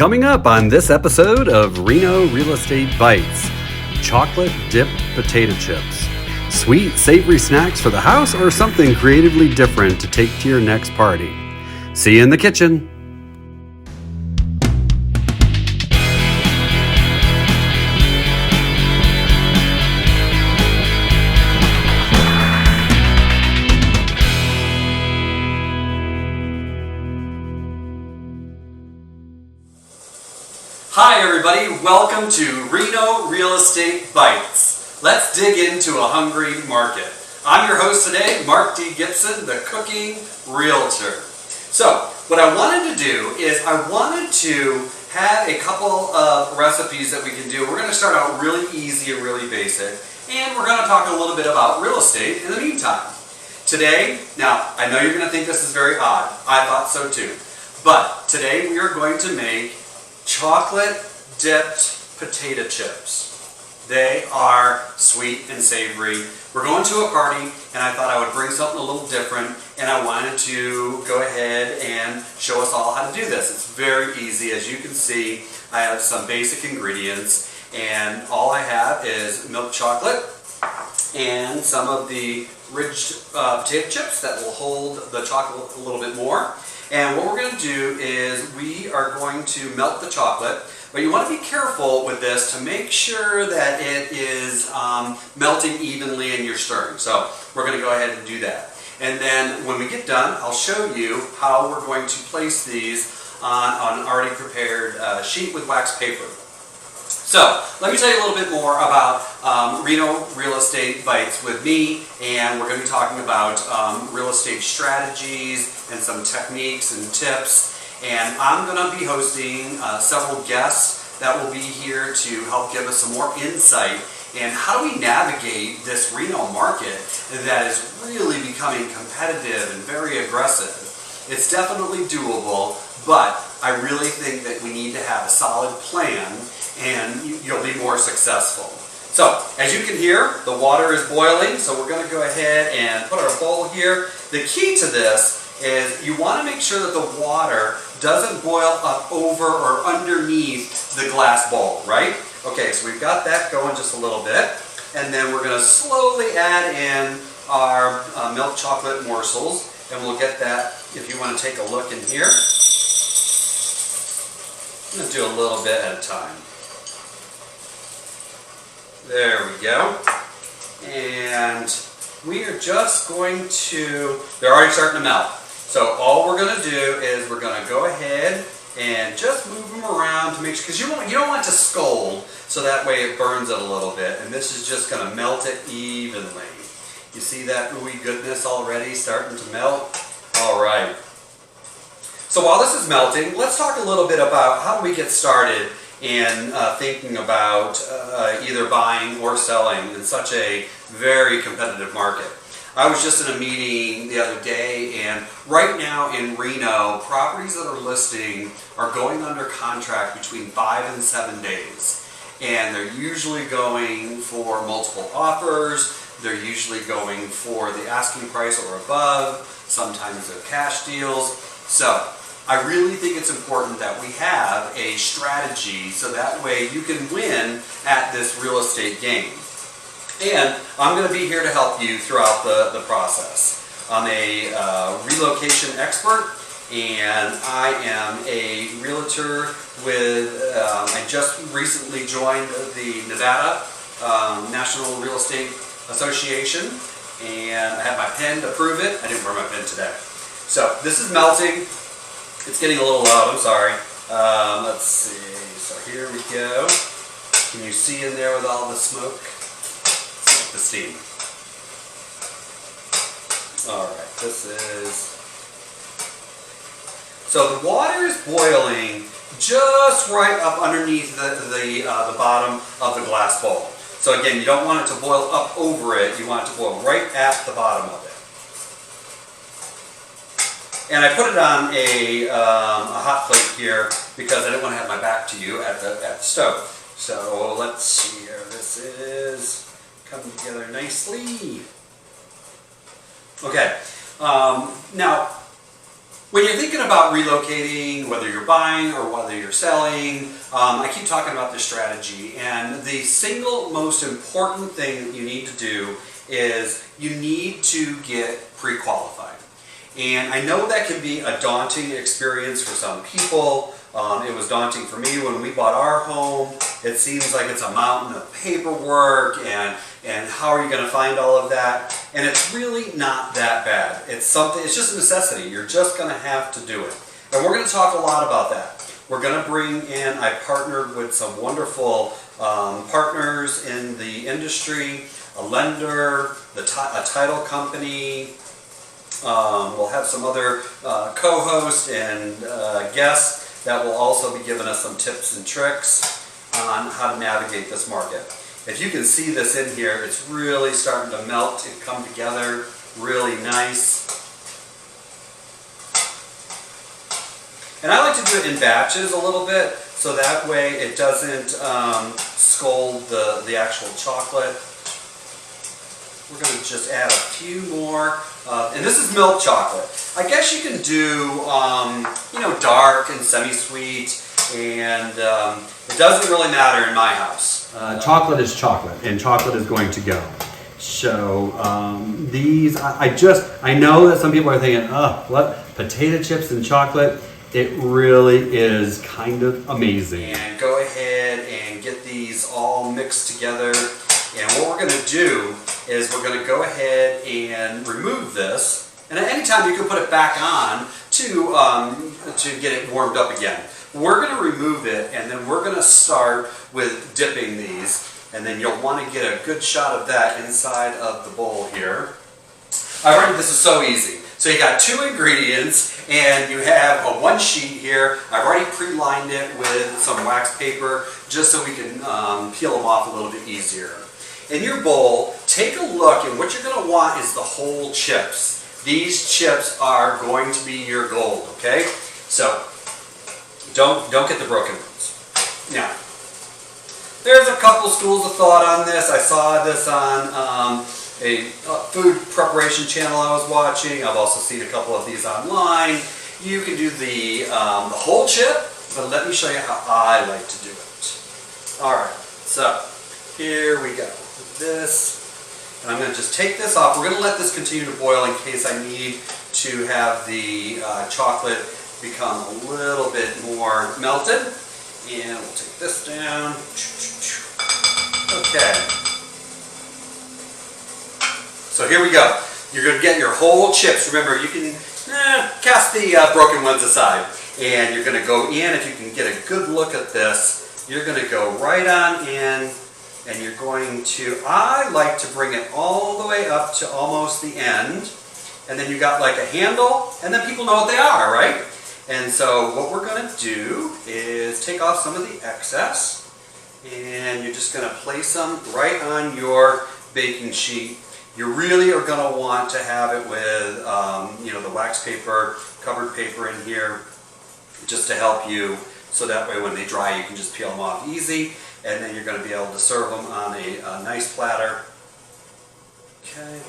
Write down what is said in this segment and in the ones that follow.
Coming up on this episode of Reno Real Estate Bites, chocolate dipped potato chips. Sweet, savory snacks for the house or something creatively different to take to your next party. See you in the kitchen. Hi everybody, welcome to Reno Real Estate Bites. Let's dig into a hungry market. I'm your host today, Mark D. Gibson, the cooking realtor. So, what I wanted to do is I wanted to have a couple of recipes that we can do. We're going to start out really easy and really basic, and we're going to talk a little bit about real estate in the meantime. Today, now I know you're going to think this is very odd. I thought so too. But today we are going to make chocolate dipped potato chips. They are sweet and savory. We're going to a party and I thought I would bring something a little different, and I wanted to go ahead and show us all how to do this. It's very easy. As you can see, I have some basic ingredients, and all I have is milk chocolate and some of the ridged potato chips that will hold the chocolate a little bit more. And what we're going to do is we are going to melt the chocolate, but you want to be careful with this to make sure that it is melting evenly and you're stirring. So we're going to go ahead and do that. And then when we get done, I'll show you how we're going to place these on an already prepared sheet with wax paper. So, let me tell you a little bit more about Reno Real Estate Bites with me, and we're going to be talking about real estate strategies and some techniques and tips. And I'm going to be hosting several guests that will be here to help give us some more insight in how do we navigate this Reno market that is really becoming competitive and very aggressive. It's definitely doable, but I really think that we need to have a solid plan, and you'll be more successful. So, as you can hear, the water is boiling, so we're going to go ahead and put our bowl here. The key to this is you want to make sure that the water doesn't boil up over or underneath the glass bowl, right? Okay, so we've got that going just a little bit, and then we're going to slowly add in our milk chocolate morsels, and we'll get that if you want to take a look in here. I'm going to do a little bit at a time. There we go. And we are just going to, they're already starting to melt. So all we're going to do is we're going to go ahead and just move them around to make sure, because you don't want to scold, so that way it burns it a little bit. And this is just going to melt it evenly. You see that ooey goodness already starting to melt? All right. So while this is melting, let's talk a little bit about how do we get started in thinking about either buying or selling in such a very competitive market. I was just in a meeting the other day, and right now in Reno, properties that are listing are going under contract between 5 and 7 days. And they're usually going for multiple offers. They're usually going for the asking price or above. Sometimes they're cash deals. So I really think it's important that we have a strategy so that way you can win at this real estate game. And I'm going to be here to help you throughout the process. I'm a relocation expert, and I am a realtor with, I just recently joined the Nevada National Real Estate Association, and I have my pen to prove it. I didn't wear my pen today. So this is melting. It's getting a little loud, I'm sorry. Let's see, so here we go. Can you see in there with all the smoke? The steam. Alright, this is... So the water is boiling just right up underneath the bottom of the glass bowl. So again, you don't want it to boil up over it, you want it to boil right at the bottom of it. And I put it on a hot plate here because I didn't want to have my back to you at the stove. So let's see here. This is coming together nicely. Okay. Now, When you're thinking about relocating, whether you're buying or whether you're selling, I keep talking about this strategy, and the single most important thing that you need to do is you need to get pre-qualified. And I know that can be a daunting experience for some people. It was daunting for me when we bought our home. It seems like it's a mountain of paperwork and how are you going to find all of that? And it's really not that bad. It's just a necessity. You're just going to have to do it. And we're going to talk a lot about that. We're going to bring in, I partnered with some wonderful partners in the industry, a lender, a title company. We'll have some other co-hosts and guests that will also be giving us some tips and tricks on how to navigate this market. If you can see this in here, it's really starting to melt and come together really nice. And I like to do it in batches a little bit, so that way it doesn't scald the actual chocolate. We're going to just add a few more, and this is milk chocolate. I guess you can do, dark and semi-sweet, and it doesn't really matter in my house. Chocolate is chocolate, and chocolate is going to go. So these, I know that some people are thinking, oh, what, potato chips and chocolate? It really is kind of amazing. And go ahead and get these all mixed together. And what we're going to do is we're going to go ahead and remove this. And at any time you can put it back on to get it warmed up again. We're going to remove it, and then we're going to start with dipping these. And then you'll want to get a good shot of that inside of the bowl here. Alright, this is so easy. So you got 2 ingredients, and you have a 1 sheet here. I've already pre-lined it with some wax paper just so we can peel them off a little bit easier. In your bowl, take a look, and what you're going to want is the whole chips. These chips are going to be your gold, okay? So don't get the broken ones. Now, there's a couple schools of thought on this. I saw this on a food preparation channel I was watching. I've also seen a couple of these online. You can do the whole chip, but let me show you how I like to do it. Alright, so here we go. This, and I'm going to just take this off. We're going to let this continue to boil in case I need to have the chocolate become a little bit more melted. And we'll take this down. Okay. So here we go. You're going to get your whole chips. Remember, you can cast the broken ones aside. And you're going to go in. If you can get a good look at this, you're going to go right on in. And you're going to, I like to bring it all the way up to almost the end. And then you got like a handle, and then people know what they are, right? And so what we're going to do is take off some of the excess, and you're just going to place them right on your baking sheet. You really are going to want to have it with, the wax paper, covered paper in here, just to help you, so that way when they dry you can just peel them off easy. And then you're going to be able to serve them on a nice platter. Okay.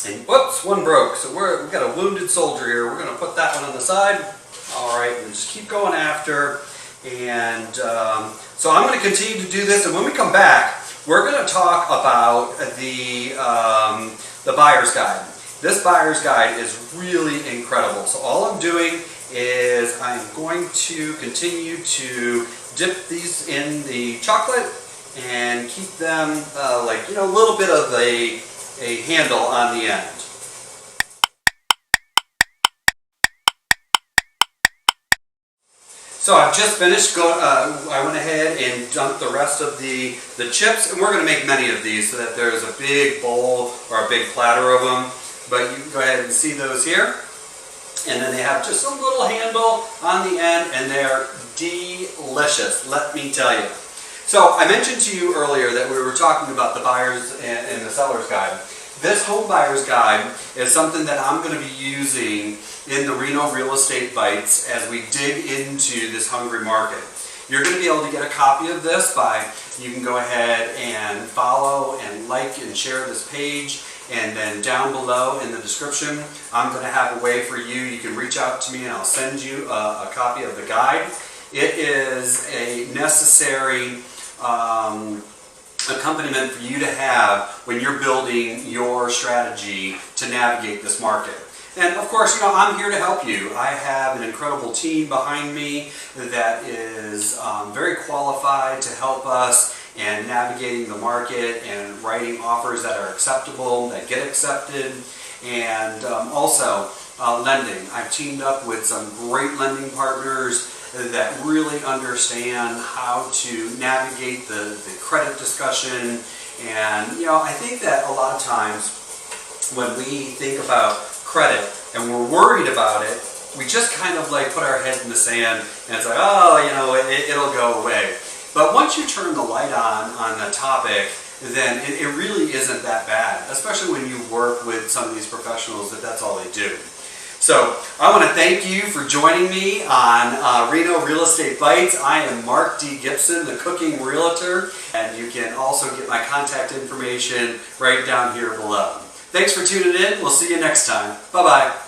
And whoops, one broke. So we've got a wounded soldier here. We're going to put that one on the side. All right, and just keep going after. And so I'm going to continue to do this. And when we come back, we're going to talk about the buyer's guide. This buyer's guide is really incredible. So all I'm doing is I'm going to continue to dip these in the chocolate and keep them a little bit of a handle on the end. So I've just finished. I went ahead and dumped the rest of the chips, and we're going to make many of these so that there's a big bowl or a big platter of them. But you can go ahead and see those here. And then they have just a little handle on the end, and they're delicious, let me tell you. So I mentioned to you earlier that we were talking about the buyer's and the seller's guide. This home buyer's guide is something that I'm going to be using in the Reno Real Estate Bites as we dig into this hungry market. You're going to be able to get a copy of this you can go ahead and follow and like and share this page. And then down below in the description, I'm going to have a way for you. You can reach out to me and I'll send you a copy of the guide. It is a necessary accompaniment for you to have when you're building your strategy to navigate this market. And of course, I'm here to help you. I have an incredible team behind me that is very qualified to help us in navigating the market and writing offers that are acceptable, that get accepted, and also lending. I've teamed up with some great lending partners that really understand how to navigate the credit discussion. And I think that a lot of times when we think about credit and we're worried about it, we just kind of like put our head in the sand and it's like, oh, it'll go away. But once you turn the light on the topic, then it really isn't that bad, especially when you work with some of these professionals that's all they do. So I want to thank you for joining me on Reno Real Estate Bites. I am Mark D. Gibson, the Cooking Realtor, and you can also get my contact information right down here below. Thanks for tuning in. We'll see you next time. Bye-bye.